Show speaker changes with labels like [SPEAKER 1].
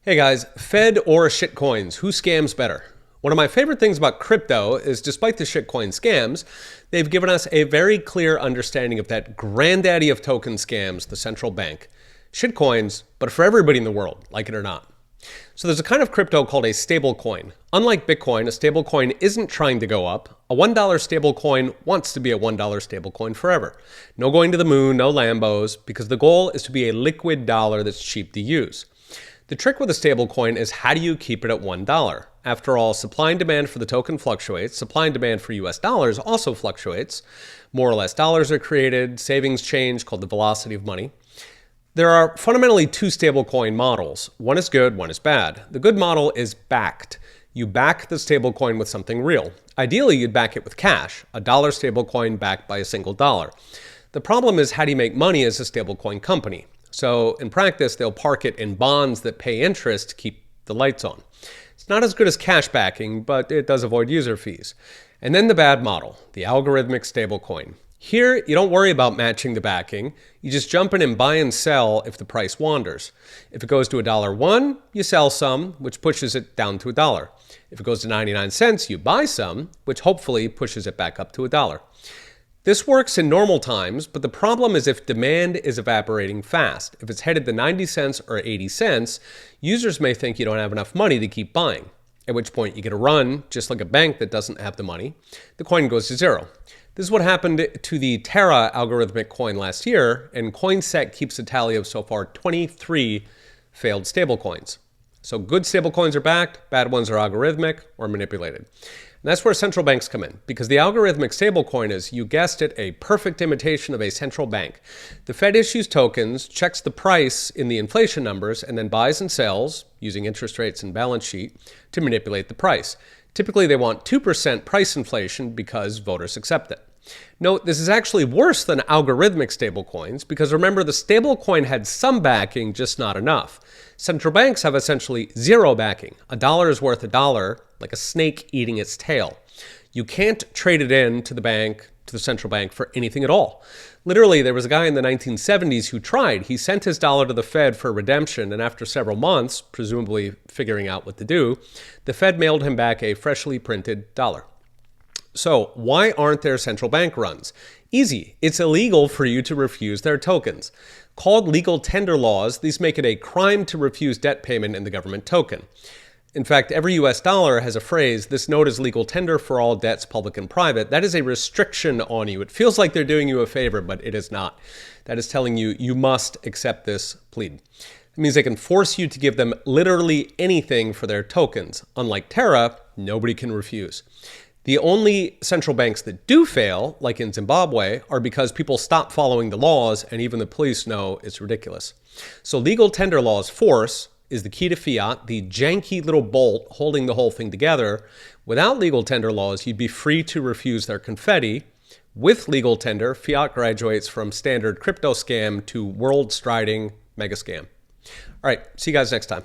[SPEAKER 1] Hey guys, Fed or shitcoins, who scams better? One of my favorite things about crypto is despite the shitcoin scams, they've given us a very clear understanding of that granddaddy of token scams, the central bank. Shitcoins, but for everybody in the world, like it or not. So there's a kind of crypto called a stablecoin. Unlike Bitcoin, a stablecoin isn't trying to go up. A $1 stablecoin wants to be a $1 stablecoin forever. No going to the moon, no Lambos, because the goal is to be a liquid dollar that's cheap to use. The trick with a stablecoin is how do you keep it at $1? After all, supply and demand for the token fluctuates. Supply and demand for US dollars also fluctuates. More or less dollars are created. Savings change, called the velocity of money. There are fundamentally two stablecoin models. One is good, one is bad. The good model is backed. You back the stablecoin with something real. Ideally, you'd back it with cash, a dollar stablecoin backed by a single dollar. The problem is, how do you make money as a stablecoin company? So in practice, they'll park it in bonds that pay interest to keep the lights on. It's not as good as cash backing, but it does avoid user fees. And then the bad model, the algorithmic stablecoin. Here, you don't worry about matching the backing. You just jump in and buy and sell if the price wanders. If it goes to $1.01, you sell some, which pushes it down to $1. If it goes to 99 cents, you buy some, which hopefully pushes it back up to $1. This works in normal times, but the problem is if demand is evaporating fast. If it's headed to 90 cents or 80 cents, users may think you don't have enough money to keep buying, at which point you get a run, just like a bank that doesn't have the money. The coin goes to zero. This is what happened to the Terra algorithmic coin last year, and CoinSec keeps a tally of so far 23 failed stablecoins. So good stablecoins are backed, bad ones are algorithmic or manipulated. And that's where central banks come in, because the algorithmic stablecoin is, you guessed it, a perfect imitation of a central bank. The Fed issues tokens, checks the price in the inflation numbers, and then buys and sells, using interest rates and balance sheet, to manipulate the price. Typically, they want 2% price inflation because voters accept it. Note, this is actually worse than algorithmic stablecoins because remember, the stablecoin had some backing, just not enough. Central banks have essentially zero backing. A dollar is worth a dollar, like a snake eating its tail. You can't trade it in to the bank, to the central bank, for anything at all. Literally, there was a guy in the 1970s who tried. He sent his dollar to the Fed for redemption, and after several months, presumably figuring out what to do, the Fed mailed him back a freshly printed dollar. So why aren't there central bank runs? Easy. It's illegal for you to refuse their tokens. Called legal tender laws, these make it a crime to refuse debt payment in the government token. In fact, every US dollar has a phrase, "This note is legal tender for all debts, public and private." That is a restriction on you. It feels like they're doing you a favor, but it is not. That is telling you, you must accept this plea. It means they can force you to give them literally anything for their tokens. Unlike Terra, nobody can refuse. The only central banks that do fail, like in Zimbabwe, are because people stop following the laws and even the police know it's ridiculous. So legal tender laws force is the key to fiat, the janky little bolt holding the whole thing together. Without legal tender laws, you'd be free to refuse their confetti. With legal tender, fiat graduates from standard crypto scam to world-striding mega scam. All right, see you guys next time.